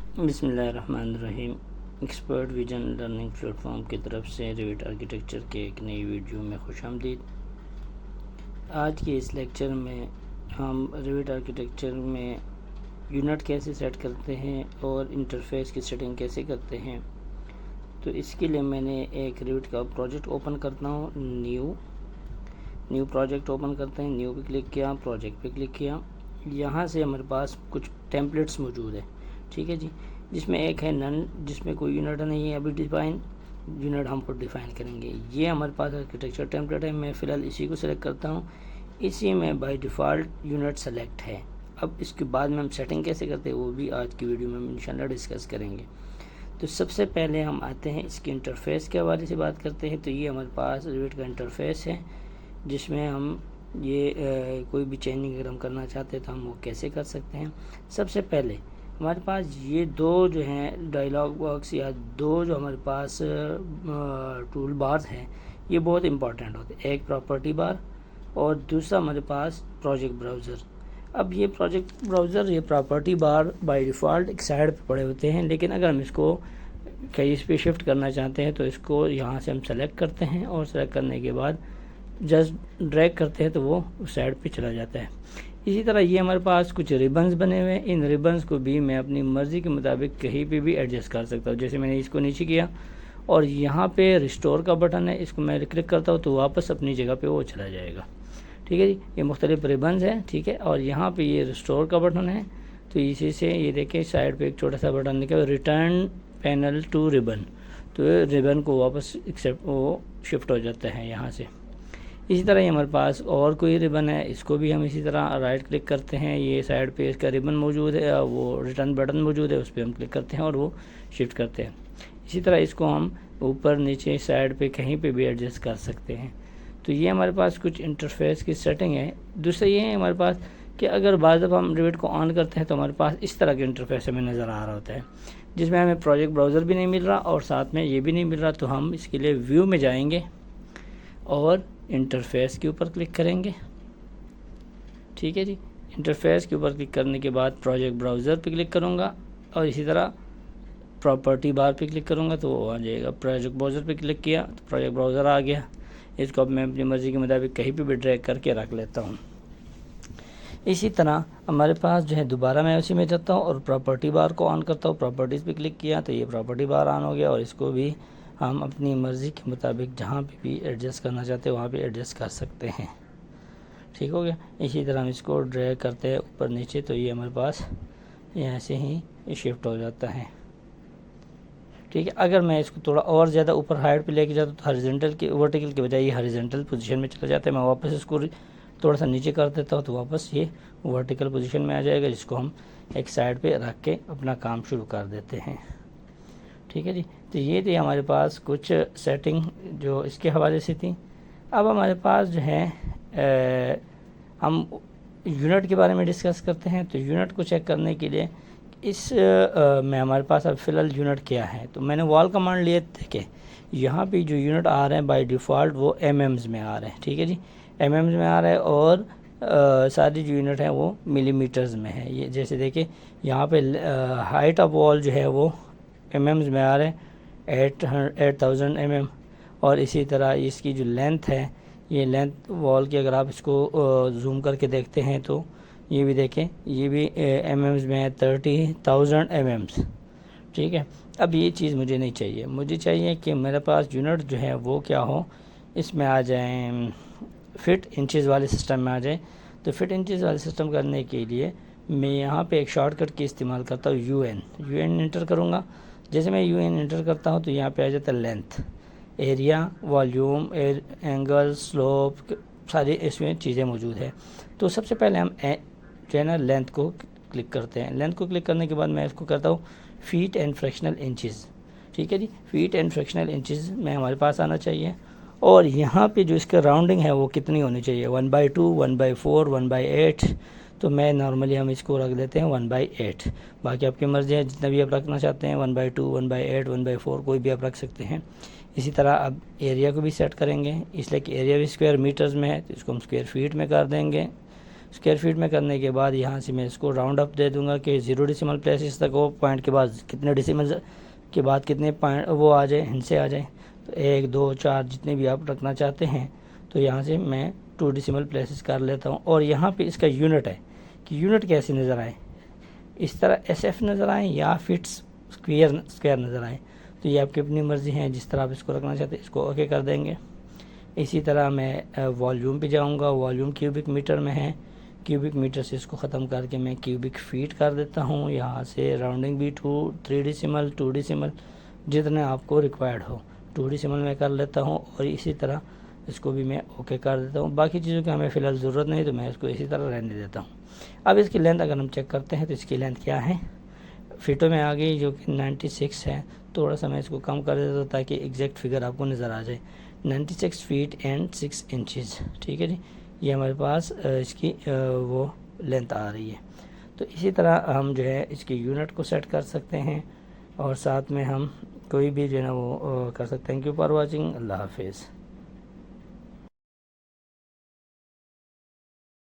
بسم اللہ الرحمن الرحیم۔ Expert vision learning plate form کی طرف سے ریوٹ آرکیٹیکچر کے ایک نئی ویڈیو میں خوش آمدید۔ آج کے اس لیکچر میں ہم ریوٹ آرکیٹیکچر میں یونٹ کیسے سیٹ کرتے ہیں اور انٹرفیس کی سیٹنگ کیسے کرتے ہیں، تو اس کے لیے میں نے ایک ریوٹ کا پروجیکٹ اوپن کرتا ہوں۔ نیو پروجیکٹ اوپن کرتے ہیں، نیو پہ کلک کیا، پروجیکٹ پہ کلک کیا۔ یہاں سے ہمارے پاس کچھ ٹیمپلیٹس موجود ہے، ٹھیک ہے جی، جس میں ایک ہے نن، جس میں کوئی یونٹ نہیں ہے ابھی ڈیفائن، یونٹ ہم کو ڈیفائن کریں گے۔ یہ ہمارے پاس آرکیٹیکچر ٹیمپلیٹ ہے، میں فی الحال اسی کو سلیکٹ کرتا ہوں۔ اسی میں بائی ڈیفالٹ یونٹ سلیکٹ ہے۔ اب اس کے بعد میں ہم سیٹنگ کیسے کرتے ہیں وہ بھی آج کی ویڈیو میں ہم انشاءاللہ ڈسکس کریں گے۔ تو سب سے پہلے ہم آتے ہیں اس کی انٹرفیس کے حوالے سے بات کرتے ہیں۔ تو یہ ہمارے پاس ریوٹ کا انٹرفیس ہے، جس میں ہم یہ کوئی بھی چینجنگ اگر ہم کرنا چاہتے ہیں تو ہم وہ کیسے کر سکتے ہیں۔ سب سے پہلے ہمارے پاس یہ دو جو ہیں ڈائلاگ باکس یا دو جو ہمارے پاس ٹول بارز ہیں، یہ بہت امپورٹنٹ ہوتے ہیں۔ ایک پراپرٹی بار اور دوسرا ہمارے پاس پروجیکٹ براؤزر۔ اب یہ پروجیکٹ براؤزر، یہ پراپرٹی بار بائی ڈیفالٹ ایک سائڈ پہ پڑے ہوتے ہیں، لیکن اگر ہم اس کو کہیں اس پہ شفٹ کرنا چاہتے ہیں تو اس کو یہاں سے ہم سلیکٹ کرتے ہیں، اور سلیکٹ کرنے کے بعد جسٹ ڈریگ کرتے ہیں تو وہ اس سائڈ پہ چلا جاتا ہے۔ اسی طرح یہ ہمارے پاس کچھ ریبنز بنے ہوئے ہیں، ان ریبنز کو بھی میں اپنی مرضی کے مطابق کہیں پہ بھی ایڈجسٹ کر سکتا ہوں۔ جیسے میں نے اس کو نیچے کیا اور یہاں پہ ریسٹور کا بٹن ہے، اس کو میں کلک کرتا ہوں تو واپس اپنی جگہ پہ وہ چلا جائے گا، ٹھیک ہے جی۔ یہ مختلف ریبنز ہیں، ٹھیک ہے، اور یہاں پہ یہ ریسٹور کا بٹن ہے، تو اسی سے یہ دیکھیں سائڈ پہ ایک چھوٹا سا بٹن دکھا ریٹرن پینل ٹو ریبن، تو ریبن کو واپس وہ شفٹ ہو جاتا ہے یہاں سے۔ اسی طرح یہ ہمارے پاس اور کوئی ریبن ہے، اس کو بھی ہم اسی طرح رائٹ کلک کرتے ہیں، یہ سائڈ پہ اس کا ریبن موجود ہے، وہ ریٹرن بٹن موجود ہے، اس پہ ہم کلک کرتے ہیں اور وہ شفٹ کرتے ہیں۔ اسی طرح اس کو ہم اوپر نیچے سائڈ پہ کہیں پہ بھی ایڈجسٹ کر سکتے ہیں۔ تو یہ ہمارے پاس کچھ انٹرفیس کی سیٹنگ ہے۔ دوسرا یہ ہے ہمارے پاس کہ اگر بعض دفعہ ہم ریوٹ کو آن کرتے ہیں تو ہمارے پاس اس طرح کے انٹرفیس ہمیں نظر آ رہا ہوتا ہے، جس میں ہمیں پروجیکٹ براؤزر بھی نہیں مل رہا اور ساتھ میں یہ بھی نہیں مل رہا۔ تو ہم اس کے لیے ویو میں جائیں گے اور انٹرفیس کے اوپر کلک کریں گے، ٹھیک ہے جی۔ انٹرفیس کے اوپر کلک کرنے کے بعد پروجیکٹ براؤزر پہ کلک کروں گا، اور اسی طرح پراپرٹی بار پہ کلک کروں گا تو وہ آ جائے گا۔ پروجیکٹ براؤزر پہ کلک کیا تو پروجیکٹ براؤزر آ گیا۔ اس کو اب میں اپنی مرضی کے مطابق کہیں پہ بھی ڈریگ کر کے رکھ لیتا ہوں۔ اسی طرح ہمارے پاس جو ہے دوبارہ میں اسی میں جاتا ہوں اور پراپرٹی بار کو آن کرتا ہوں، پراپرٹیز پہ کلک کیا تو یہ پراپرٹی بار آن ہو گیا، اور اس کو بھی ہم اپنی مرضی کے مطابق جہاں پہ بھی ایڈجسٹ کرنا چاہتے ہیں وہاں پہ ایڈجسٹ کر سکتے ہیں، ٹھیک ہو گیا۔ اسی طرح ہم اس کو ڈریگ کرتے ہیں اوپر نیچے تو یہ ہمارے پاس یہاں سے ہی شفٹ ہو جاتا ہے، ٹھیک ہے۔ اگر میں اس کو تھوڑا اور زیادہ اوپر ہائٹ پہ لے کے جاتا ہوں تو ہاریزنٹل کی ورٹیکل کے بجائے یہ ہاریزنٹل پوزیشن میں چلا جاتا ہے۔ میں واپس اس کو تھوڑا سا نیچے کر دیتا ہوں تو واپس یہ ورٹیکل پوزیشن میں آ جائے گا، جس کو ہم ایک سائڈ پہ رکھ کے اپنا کام شروع کر دیتے ہیں، ٹھیک ہے جی۔ تو یہ تھی ہمارے پاس کچھ سیٹنگ جو اس کے حوالے سے تھی۔ اب ہمارے پاس جو ہے ہم یونٹ کے بارے میں ڈسکس کرتے ہیں۔ تو یونٹ کو چیک کرنے کے لیے اس میں ہمارے پاس اب فی الحال یونٹ کیا ہے، تو میں نے وال کمانڈ لیے تھے کہ یہاں پہ جو یونٹ آ رہے ہیں بائی ڈیفالٹ وہ ایم ایمز میں آ رہے ہیں، ٹھیک ہے جی، ایم ایمز میں آ رہے ہیں، اور ساری جو یونٹ ہیں وہ ملی میٹرز میں ہے۔ یہ جیسے دیکھیں یہاں پہ ہائٹ آف وال جو ہے وہ ایم ایمز میں آ رہے ہیں 8000 ایم ایم، اور اسی طرح اس کی جو لینتھ ہے، یہ لینتھ وال کی اگر آپ اس کو زوم کر کے دیکھتے ہیں تو یہ بھی دیکھیں، یہ بھی ایم ایمز میں ہے 30000 ایم ایمز، ٹھیک ہے۔ اب یہ چیز مجھے نہیں چاہیے، مجھے چاہیے کہ میرے پاس یونٹ جو ہے وہ کیا ہو، اس میں آ جائیں فٹ انچز والے سسٹم میں آ جائیں۔ تو فٹ انچز والے سسٹم کرنے کے لیے میں یہاں پہ ایک شارٹ کٹ کی استعمال کرتا ہوں، یو این انٹر کروں گا۔ جیسے میں یو این انٹر کرتا ہوں تو یہاں پہ آ جاتا ہے length, area, volume, angle, slope, ساری اس میں چیزیں موجود ہیں۔ تو سب سے پہلے ہم جو ہے نا لینتھ کو کلک کرتے ہیں۔ لینتھ کو کلک کرنے کے بعد میں اس کو کرتا ہوں فیٹ اینڈ فریکشنل انچز، ٹھیک ہے جی، فیٹ اینڈ فریکشنل انچز میں ہمارے پاس آنا چاہیے، اور یہاں پہ جو اس کا راؤنڈنگ ہے وہ کتنی ہونی چاہیے، 1/2، 1/4، 1/8۔ تو میں نارملی ہم اس کو رکھ دیتے ہیں 1/8، باقی آپ کی مرضی ہے جتنا بھی آپ رکھنا چاہتے ہیں، 1/2، 1/8، 1/4 کوئی بھی آپ رکھ سکتے ہیں۔ اسی طرح اب ایریا کو بھی سیٹ کریں گے، اس لیے کہ ایریا بھی اسکوائر میٹرز میں ہے تو اس کو ہم اسکوائر فیٹ میں کر دیں گے۔ اسکوائر فیٹ میں کرنے کے بعد یہاں سے میں اس کو راؤنڈ اپ دے دوں گا کہ 0 ڈیسیمل پلیسز تک ہو، پوائنٹ کے بعد کتنے ڈیسیمل کے بعد کتنے پوائنٹ وہ آ جائیں، ہنسے آ جائیں، تو 1 2 4 جتنے بھی آپ رکھنا چاہتے ہیں، تو یہاں سے میں 2 ڈیسیمل پلیسز کر لیتا ہوں۔ اور یہاں پہ اس کا یونٹ ہے کہ یونٹ کیسے نظر آئے، اس طرح ایس ایف نظر آئیں یا فٹس اسکوائر نظر آئیں، تو یہ آپ کی اپنی مرضی ہے، جس طرح آپ اس کو رکھنا چاہتے ہیں اس کو اوکے کر دیں گے۔ اسی طرح میں والیوم پہ جاؤں گا، والیوم کیوبک میٹر میں ہے، کیوبک میٹر سے اس کو ختم کر کے میں کیوبک فیٹ کر دیتا ہوں۔ یہاں سے راؤنڈنگ بھی 3 ڈیسیمل 2 ڈیسیمل جتنے آپ کو ریکوائرڈ ہو 2 ڈیسیمل میں کر لیتا ہوں، اور اسی طرح اس کو بھی میں اوکے کر دیتا ہوں۔ باقی چیزوں کی ہمیں فی الحال ضرورت نہیں، تو میں اس کو اسی طرح رہنے دیتا ہوں۔ اب اس کی لینتھ اگر ہم چیک کرتے ہیں تو اس کی لینتھ کیا ہے، فیٹوں میں آ گئی جو کہ 96 ہے۔ تھوڑا سا میں اس کو کم کر دیتا ہوں تاکہ ایگزیکٹ فگر آپ کو نظر آ جائے، 96 فیٹ اینڈ 6 انچز، ٹھیک ہے جی، یہ ہمارے پاس اس کی وہ لینتھ آ رہی ہے۔ تو اسی طرح ہم جو ہے اس کی یونٹ کو سیٹ کر سکتے ہیں، اور ساتھ میں ہم کوئی بھی جو ہے نا وہ کر سکتے ہیں۔ تھینک یو فار واچنگ، اللہ حافظ۔